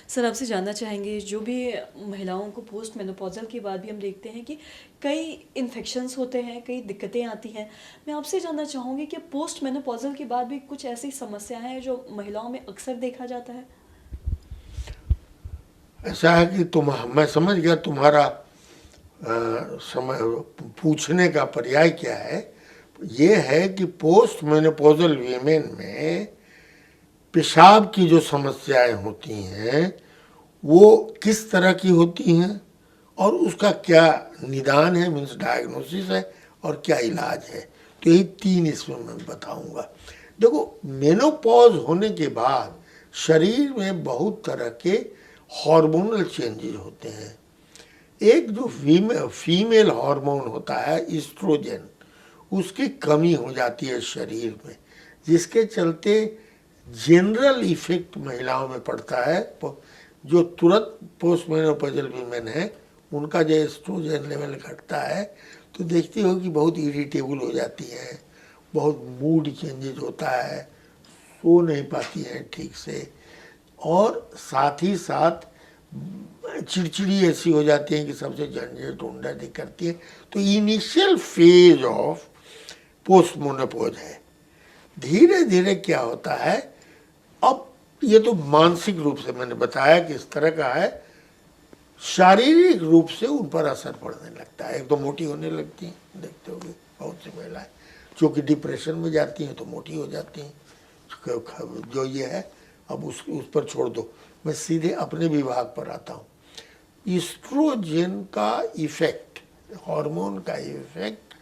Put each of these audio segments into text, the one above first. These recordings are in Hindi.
सर आपसे जानना चाहेंगे जो भी महिलाओं को पोस्ट मेनोपॉज़ल के बाद भी हम देखते हैं कि कई इन्फेक्शंस होते हैं, कई दिक्कतें आती हैं। मैं आपसे जानना चाहूँगी कि पोस्ट मेनोपॉज़ल के बाद भी कुछ ऐसी समस्याएं हैं जो महिलाओं में अक्सर देखा जाता है? ऐसा है कि मैं समझ गया तुम्हारा समय पूछने का पर्याय क्या है। ये है कि पोस्ट मेनोपॉजल वीमेन में पेशाब की जो समस्याएं होती हैं वो किस तरह की होती हैं और उसका क्या निदान है, मीन्स डायग्नोसिस है, और क्या इलाज है। तो यही तीन इसमें मैं बताऊंगा। देखो, मेनोपॉज होने के बाद शरीर में बहुत तरह के हार्मोनल चेंजेस होते हैं। एक जो फीमेल हार्मोन होता है ईस्ट्रोजन, उसकी कमी हो जाती है शरीर में, जिसके चलते जनरल इफेक्ट महिलाओं में पड़ता है। जो तुरंत पोस्ट मेनोपॉजल वीमेन है उनका जो एस्ट्रोजन लेवल घटता है तो देखती हो कि बहुत इरिटेबल हो जाती हैं, बहुत मूड चेंजेस होता है, सो नहीं पाती हैं ठीक से, और साथ ही साथ चिड़चिड़ी ऐसी हो जाती है कि सबसे झंझट ढूंढा करती है। तो initial phase of post menopause है। धीरे धीरे क्या होता है, अब ये तो मानसिक रूप से मैंने बताया कि इस तरह का है, शारीरिक रूप से उन पर असर पड़ने लगता है। एक तो मोटी होने लगती हैं, देखते होंगे बहुत सी महिलाएं जो कि डिप्रेशन में जाती हैं तो मोटी हो जाती हैं। जो ये है, अब उस पर छोड़ दो, मैं सीधे अपने विभाग पर आता हूँ। ईस्ट्रोजन का इफेक्ट, हार्मोन का इफेक्ट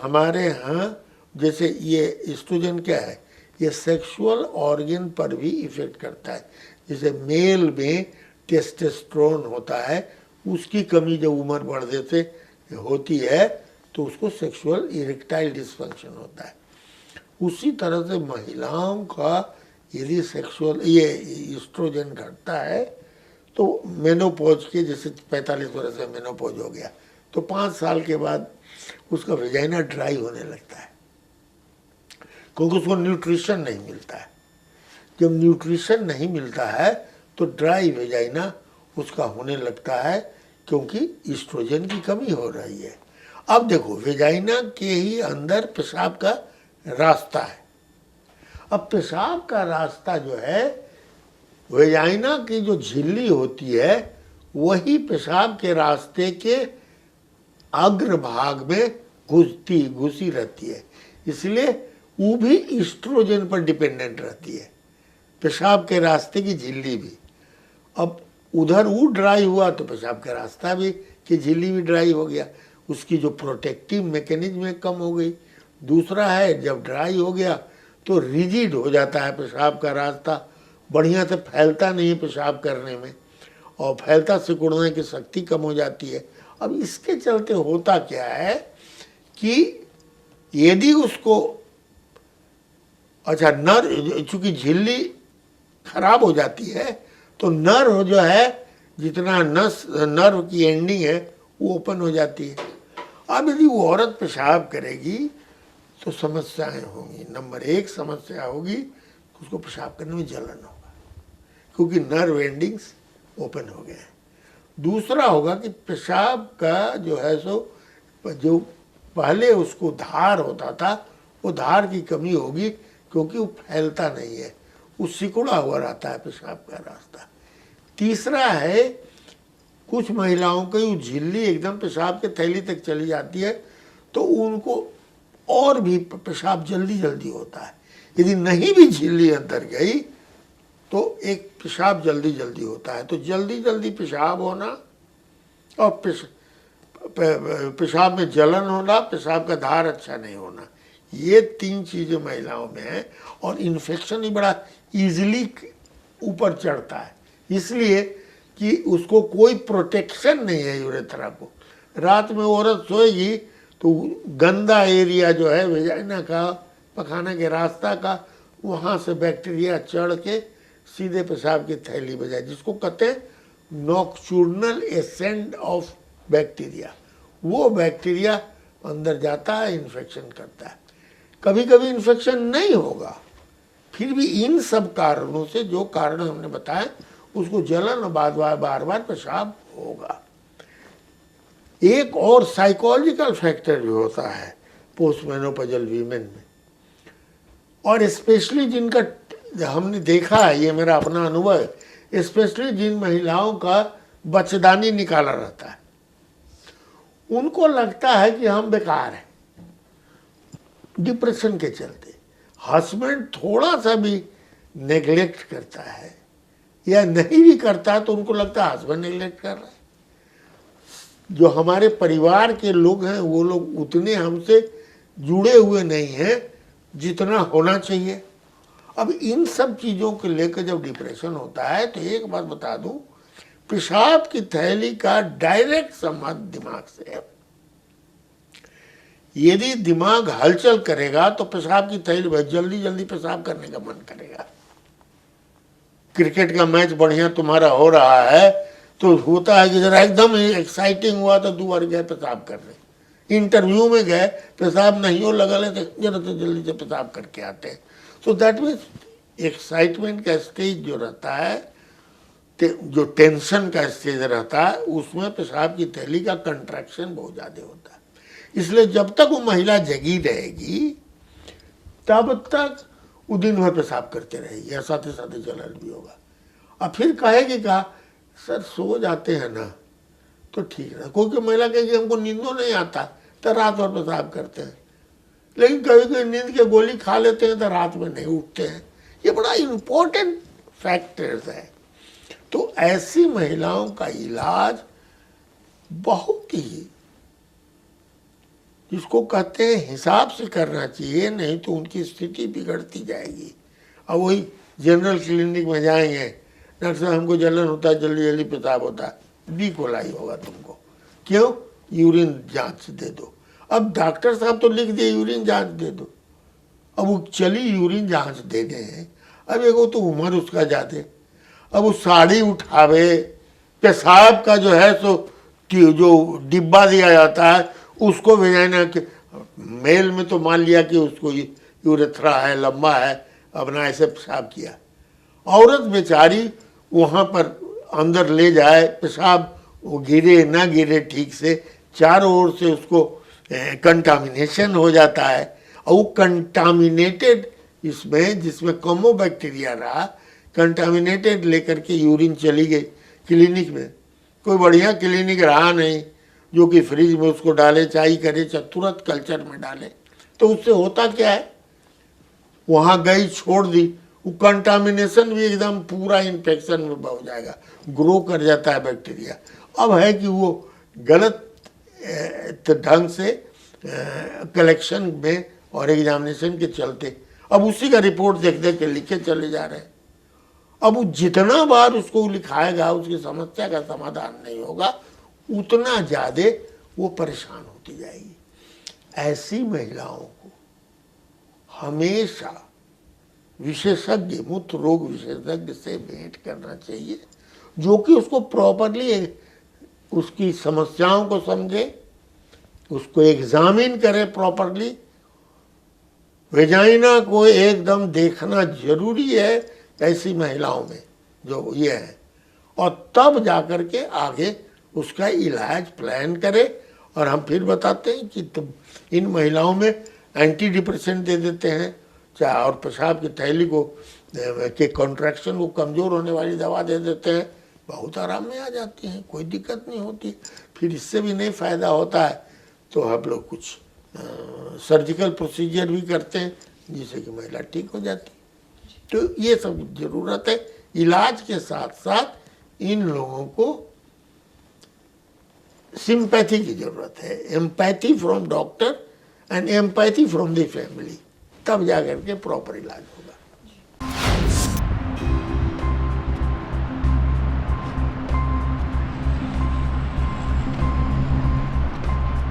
हमारे यहाँ, जैसे ये ईस्ट्रोजन क्या है, ये सेक्सुअल ऑर्गन पर भी इफेक्ट करता है। जैसे मेल में टेस्टोस्टेरोन होता है, उसकी कमी जब उम्र बढ़ने से होती है तो उसको सेक्सुअल इरेक्टाइल डिसफंक्शन होता है। उसी तरह से महिलाओं का यदि सेक्सुअल ये ईस्ट्रोजन घटता है तो मेनोपॉज के, जैसे 45 वर्ष में मेनोपॉज हो गया तो 5 साल के बाद उसका वेजाइना ड्राई होने लगता है, क्योंकि उसको न्यूट्रिशन नहीं मिलता है। जब न्यूट्रिशन नहीं मिलता है तो ड्राई वेजाइना उसका होने लगता है, क्योंकि ईस्ट्रोजन की कमी हो रही है। अब देखो, वेजाइना के ही अंदर पेशाब का रास्ता है। अब पेशाब का रास्ता जो है, वेजाइना की जो झिल्ली होती है वही पेशाब के रास्ते के अग्र भाग में घुसी रहती है, इसलिए वो भी ईस्ट्रोजन पर डिपेंडेंट रहती है, पेशाब के रास्ते की झिल्ली भी। अब उधर वो ड्राई हुआ तो पेशाब का रास्ता भी की झिल्ली भी ड्राई हो गया, उसकी जो प्रोटेक्टिव मैकेनिज्म है कम हो गई। दूसरा है, जब ड्राई हो गया तो रिजिड हो जाता है पेशाब का रास्ता, बढ़िया से फैलता नहीं है पेशाब करने में, और फैलता सिकुड़ने की शक्ति कम हो जाती है। अब इसके चलते होता क्या है कि यदि उसको, अच्छा, नर्व, चूंकि झिल्ली खराब हो जाती है तो नर्व जो है, जितना नर्व की एंडिंग है वो ओपन हो जाती है। अब यदि वो औरत पेशाब करेगी तो समस्याएं होंगी। नंबर 1 समस्या होगी, उसको पेशाब करने में जलन होगा, क्योंकि नर्व एंडिंग्स ओपन हो गए हैं। दूसरा होगा कि पेशाब का जो है सो, जो पहले उसको धार होता था वो धार की कमी होगी, क्योंकि वो फैलता नहीं है, वो सिकुड़ा हुआ रहता है पेशाब का रास्ता। तीसरा है, कुछ महिलाओं की झिल्ली एकदम पेशाब के थैली तक चली जाती है तो उनको और भी पेशाब जल्दी जल्दी होता है। यदि नहीं भी झिल्ली अंदर गई तो एक पेशाब जल्दी जल्दी होता है। तो जल्दी जल्दी पेशाब होना और पेशाब में जलन होना, पेशाब का धार अच्छा नहीं होना, ये 3 चीज़ें महिलाओं में हैं। और इन्फेक्शन ही बड़ा ईजिली ऊपर चढ़ता है, इसलिए कि उसको कोई प्रोटेक्शन नहीं है यूरेथ्रा को। रात में औरत सोएगी तो गंदा एरिया जो है वेजाइना का, पखाने के रास्ता का, वहाँ से बैक्टीरिया चढ़ के सीधे पेशाब की थैली बजाए, जिसको कहते हैं नॉक्चूर्नल एसेंड ऑफ बैक्टीरिया। वो बैक्टीरिया अंदर जाता है, इन्फेक्शन करता है। कभी कभी इन्फेक्शन नहीं होगा, फिर भी इन सब कारणों से, जो कारण हमने बताए उसको जलन बार बार पेशाब होगा। एक और साइकोलॉजिकल फैक्टर भी होता है पोस्ट मेनोपॉजल वीमेन में, और स्पेशली जिनका हमने देखा है, ये मेरा अपना अनुभव है, स्पेशली जिन महिलाओं का बच्चेदानी निकाला रहता है, उनको लगता है कि हम बेकार हैं डिप्रेशन के चलते। हस्बैंड थोड़ा सा भी नेग्लेक्ट करता है या नहीं भी करता है तो उनको लगता है हस्बैंड नेग्लेक्ट कर रहा है। जो हमारे परिवार के लोग हैं वो लोग उतने हमसे जुड़े हुए नहीं हैं जितना होना चाहिए। अब इन सब चीज़ों को लेकर जब डिप्रेशन होता है तो एक बात बता दूं, पेशाब की थैली का डायरेक्ट संबंध दिमाग से है। यदि दिमाग हलचल करेगा तो पेशाब की थैली में जल्दी जल्दी पेशाब करने का मन करेगा। क्रिकेट का मैच बढ़िया तुम्हारा हो रहा है तो होता है कि जरा एकदम एक्साइटिंग हुआ तो 2 बार गए पेशाब करने। इंटरव्यू में गए, पेशाब नहीं हो लगा ले तो जरा तो जल्दी से पेशाब करके आते हैं। सो दैट मीन्स एक्साइटमेंट का स्टेज जो रहता है, जो टेंशन का स्टेज रहता है, उसमें पेशाब की थैली का कंट्रैक्शन बहुत ज़्यादा होता है। इसलिए जब तक वो महिला जगी रहेगी तब तक वो दिन भर पेशाब करते रहेगी या साथ ही साथ जलन भी होगा। अब फिर कहेगी कहा सर सो जाते हैं ना तो ठीक है, कोई महिला कहेगी हमको नींदो नहीं आता तो रात भर पेशाब करते हैं, लेकिन कभी कभी नींद की गोली खा लेते हैं तो रात में नहीं उठते हैं। ये बड़ा इम्पोर्टेंट फैक्टर्स है। तो ऐसी महिलाओं का इलाज बहुत ही, जिसको कहते हैं, हिसाब से करना चाहिए, नहीं तो उनकी स्थिति बिगड़ती जाएगी। अब वही जनरल क्लिनिक में जाएंगे, डॉक्टर साहब हमको जलन होता है, जल्दी जल्दी पेशाब होता है, बी कोलाई होगा तुमको, क्यों, यूरिन जांच दे दो। अब डॉक्टर साहब तो लिख दिए यूरिन जांच दे दो, अब वो चली यूरिन जांच दे गए हैं। अब एक वो तो उम्र उसका जाते, अब वो साड़ी उठावे, पेशाब का जो है सो जो डिब्बा दिया जाता है उसको भेजना कि मेल में तो मान लिया कि उसको यूरेथ्रा है, लंबा है, अपना ऐसे पेशाब किया। औरत बेचारी वहाँ पर अंदर ले जाए, पेशाब वो गिरे ना गिरे ठीक से, चारों ओर से उसको कंटामिनेशन हो जाता है। और वो कंटामिनेटेड इसमें, जिसमें कमो बैक्टीरिया रहा, कंटामिनेटेड लेकर के यूरिन चली गई क्लिनिक में। कोई बढ़िया क्लिनिक रहा नहीं जो कि फ्रिज में उसको डाले, चाय करे, तुरंत कल्चर में डाले। तो उससे होता क्या है, वहाँ गई छोड़ दी, वो कंटामिनेशन भी एकदम पूरा इन्फेक्शन में हो जाएगा, ग्रो कर जाता है बैक्टीरिया। अब है कि वो गलत ढंग से कलेक्शन में और एग्जामिनेशन के चलते अब उसी का रिपोर्ट देख देख के लिखे चले जा रहे हैं। अब वो जितना बार उसको लिखाएगा उसकी समस्या का समाधान नहीं होगा, उतना ज़्यादा वो परेशान होती जाएगी। ऐसी महिलाओं को हमेशा विशेषज्ञ, मूत्र रोग विशेषज्ञ से भेंट करना चाहिए, जो कि उसको प्रॉपरली उसकी समस्याओं को समझे, उसको एग्जामिन करे प्रॉपरली। वेजाइना को एकदम देखना जरूरी है ऐसी महिलाओं में जो ये है, और तब जाकर के आगे उसका इलाज प्लान करे। और हम फिर बताते हैं कि तुम इन महिलाओं में एंटी डिप्रेसेंट दे देते हैं, चाहे और पेशाब की थैली को के कॉन्ट्रैक्शन को कमज़ोर होने वाली दवा दे देते हैं, बहुत आराम में आ जाती हैं, कोई दिक्कत नहीं होती। फिर इससे भी नहीं फ़ायदा होता है तो हम लोग कुछ सर्जिकल प्रोसीजर भी करते हैं जिससे कि महिला ठीक हो जाती। तो ये सब ज़रूरत है। इलाज के साथ साथ इन लोगों को सिंपैथी की ज़रूरत है, empathy from doctor and empathy from the family, तब जाकर के प्रॉपर इलाज होगा।